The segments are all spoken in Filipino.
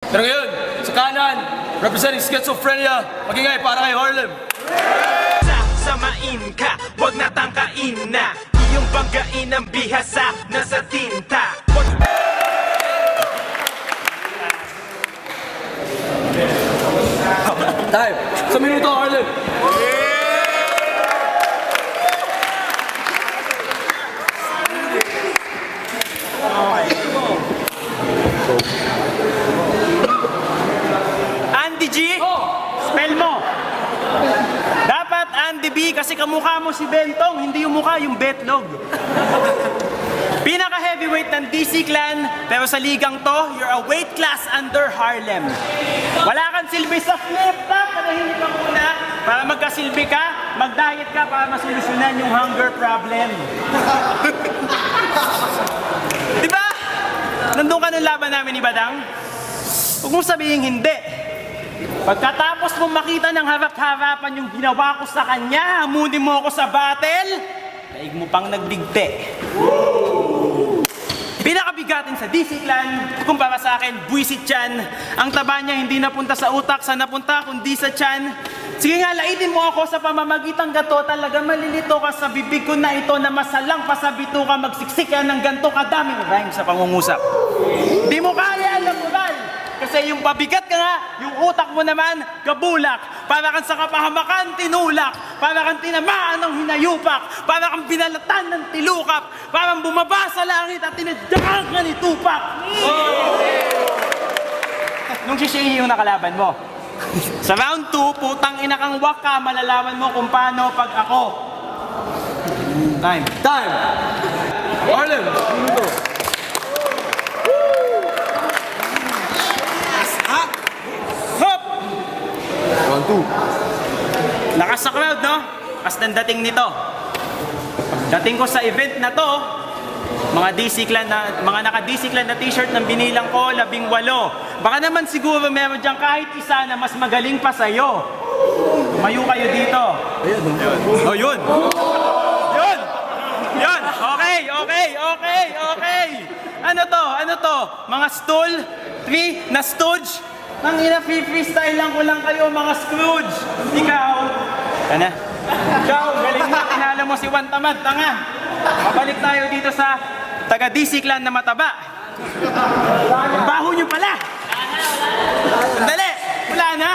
Pero ngayon, sa kanan, representing schizophrenia, magingay para kay Harlem. Samain ka, wag natangkain na iyong banggain ang bihasa na sa tinta. Time! Sa minuto, Harlem! Andy G, spell mo. Dapat Andy B kasi kamukha mo si Bentong, hindi yung mukha, yung betlog. Pinaka-heavyweight ng DC Clan, pero sa ligang to, you're a weight class under Harlem. Wala kang silbi sa flip-top, panahimik ka muna. Para magkasilbi ka, mag-diet ka para masolusyonan yung hunger problem. Diba? Nandun ka ng laban namin ni Badang? Huwag mong sabihin hindi. Pagkatapos mo makita ng harap-harapan yung ginawa ko sa kanya, hamunin mo ako sa battle, daig mo pang nagdigte. Pinakabigatin sa DC Clan, kumpara sa akin, buwisit yan. Ang taba niya hindi napunta sa utak, sa napunta kundi sa tiyan. Sige nga, laitin mo ako sa pamamagitan gato, talaga malilito ka sa bibig ko na ito na masalang pasabito ka, magsiksik ka ng ganto kadaming rhyme sa pangungusap. Di mo kaya alam moral. Kasi yung pabigat ka nga, yung utak mo naman, kabulak. Para kang sa kapahamakan, tinulak. Para kang tinamaan ng hinayupak. Para kang binalatan ng tilukap. Parang bumaba sa langit at tinadyakan ka ni Tupac. Nung sisihi yung nakalaban mo. Sa round 2, putang ina kang waka, malalaman mo kung paano pag ako. Time. Time! Harlem! Minuto. Hop! Round 2. Lakas sa crowd, no? As ng dating nito. Dating ko sa event na to, mga naka-DC Clan na t-shirt ng binilang ko, 18. Baka naman siguro meron dyan kahit isa na mas magaling pa sa'yo. Tumayo kayo dito. Oh, yun. Yun! Yun! Okay! Ano to? Mga stool? 3 na stooge? Nang ina-freestyle lang ko lang kayo, mga Scrooge. Ikaw, galing mo, tinala mo si Juan Tamad, tanga. Mabalik tayo dito sa taga-DC Clan na mataba. Ang baho nyo pala. Sandali, wala na.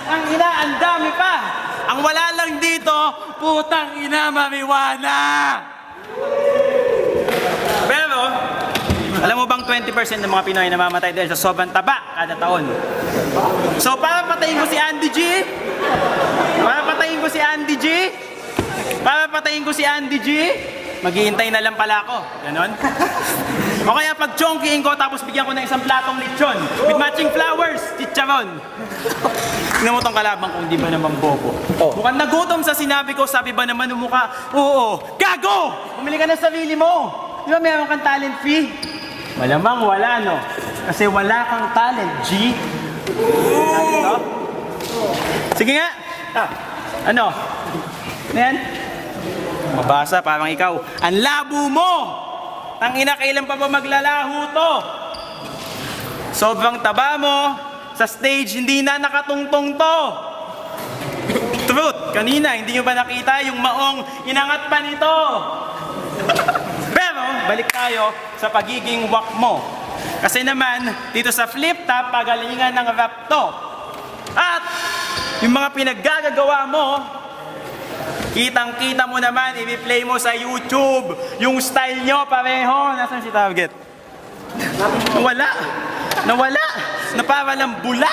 Ang ina, ang dami pa. Ang wala lang dito, putang ina, marijuana. Pero, alam mo bang 20% ng mga Pinoy namamatay dahil sa sobrang taba kada taon? So, para patayin ko si Andy G, maghihintay na lang pala ako. Ganon? O kaya pag chongkiin ko tapos bigyan ko ng isang platong lechon with matching flowers, chicharon. Tingnan mo tong kalaban kung di ba naman bobo. Mukhang nagutom sa sinabi ko, sabi ba naman ng mukha, oo, gago! Pumili ka ng sarili mo. Di ba meron kang talent fee? Malamang wala, no? Kasi wala kang talent, G. Ano? Sige nga. Ano? Ano yan? Mabasa, parang ikaw. Ang labo mo! Tangina, kailan pa ba maglalaho to? Sobrang taba mo. Sa stage, hindi na nakatungtong to. Truth, kanina, hindi nyo ba nakita yung maong inangat pa nito? Pero, balik tayo sa pagiging wak mo. Kasi naman, dito sa flip top, pagalingan ng rap to. At, yung mga pinaggagawa mo, kitang-kita mo naman, i-replay mo sa YouTube. Yung style nyo, pareho. Nasaan si Target? Nawala. Na para lang bula.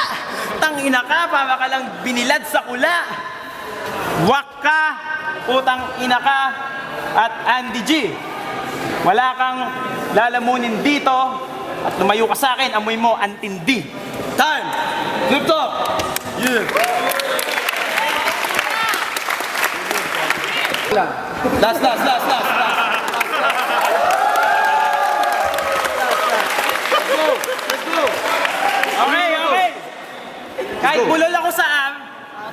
Tangina ka, para ka lang binilad sa kula. Wak ka, putang ina ka, at Andy G. Wala kang lalamunin dito at lumayo ka sa akin, amoy mo, antindi. Time! Flip top! Yeah! Last. Let's go! Okay. Kahit bulol ako sa arm,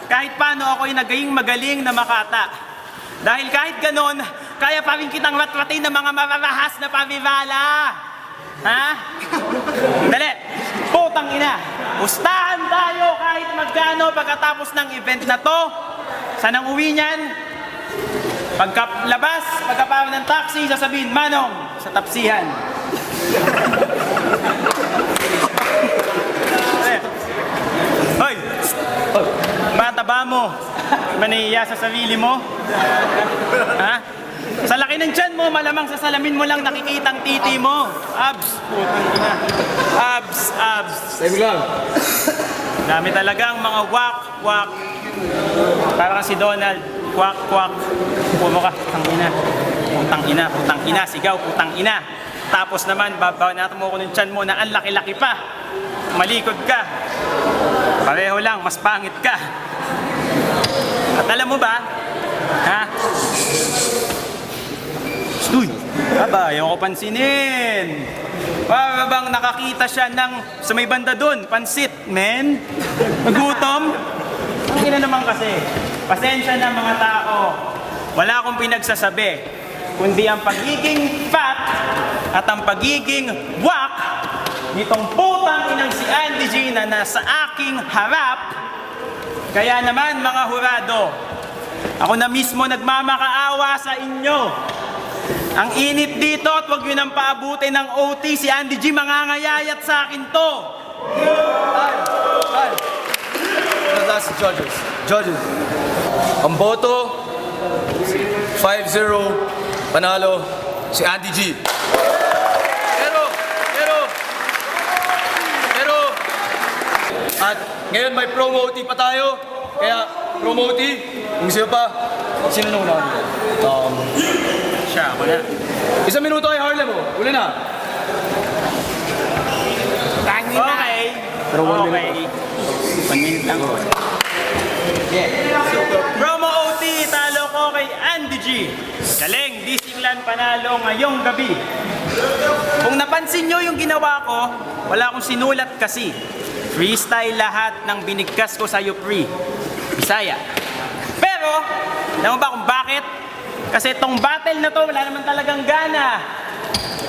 kahit paano ako'y naging magaling na makata. Dahil kahit ganon, kaya pa rin kitang rat-ratin ng mga mararahas na pamimala. Ha? Dali! Putang ina! pustahan tayo kahit magkano pagkatapos ng event na to. Saan ang uwi niyan? Pagkalabas, pagkapawa ng taxi, sasabihin, Manong, sa tapsihan. Hoy! Bata ba mo? Ba naiiya sa sarili mo? Ha? Sa laki ng tiyan mo, malamang sa salamin mo lang nakikitang titi mo. Abs. Putang ina. Abs, abs. Same lang. Dami talagang mga wak-wak. Parang si Donald. Kwak-kwak. Pumo ka. Putang ina. Putang ina. Putang ina. Sigaw. Putang ina. Tapos naman, babanatan mo ko ng tiyan mo na ang laki-laki pa. Malikod ka. Pareho lang. Mas pangit ka. At alam mo ba? Ha? Uy! Aba, ayaw ko pansinin. Para bang nakakita siya ng sa may banda doon, pansit, men? Nagutom? Ang ina naman kasi, pasensya na mga tao. Wala akong pinagsasabi, kundi ang pagiging fat at ang pagiging wak nitong putang inang si Andy G na nasa aking harap. Kaya naman mga hurado, ako na mismo nagmamakaawa sa inyo. Ang init dito at huwag yun ang paabutin ng OT. Si Andy G mangangayayat sa akin to. Time. That's the judges. Judges. Ang boto, 5-0, panalo, si Andy G. Pero, at ngayon may promo OT pa tayo. Kaya, promo OT, kung sino pa, sino nung una? Siya, ako na. 1 minuto kay Harlem, oh. Uli na. Okay. Pero 1 minute. Okay. 1 minute lang. Promo OT, talo ko kay Andy G. Galing, Disneyland panalo ngayong gabi. Kung napansin nyo yung ginawa ko, wala akong sinulat kasi. Freestyle lahat ng binigkas ko sa Yupri. Bisaya. Pero, alam mo ba kung bakit? Kasi itong battle na to, wala naman talagang gana.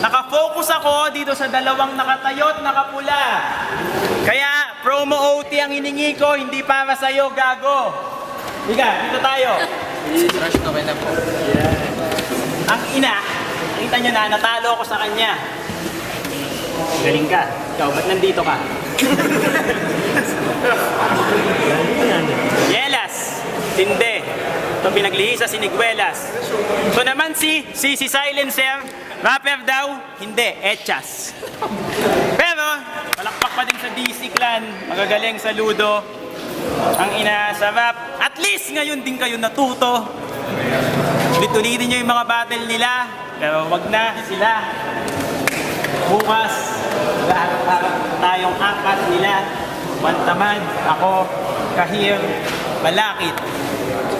Nakafocus ako dito sa dalawang nakatayo at nakapula. Kaya, promo OT ang hiningi ko, hindi para sa'yo, gago. Higa, dito tayo. Rush na kayo na po. Ang ina, nakita nyo na, natalo ako sa kanya. Galing ka. Ikaw, ba't nandito ka? Yelas, tinde. Ito pinaglihi sa siniguelas. Ito naman si Silencer, rapper daw, hindi, echas. Pero, palakpak pa din sa DC Clan, magagaling sa Ludo. Ang ina sa rap, at least ngayon din kayo natuto. Ulit-ulitin nyo yung mga battle nila, pero wag na sila. Bukas, harap-harap tayong apat nila. Bantamad, ako, Kahir, Malakit.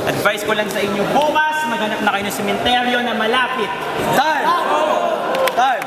Advice ko lang sa inyo, bukas maghanap na kayo ng sementeryo na malapit. Time!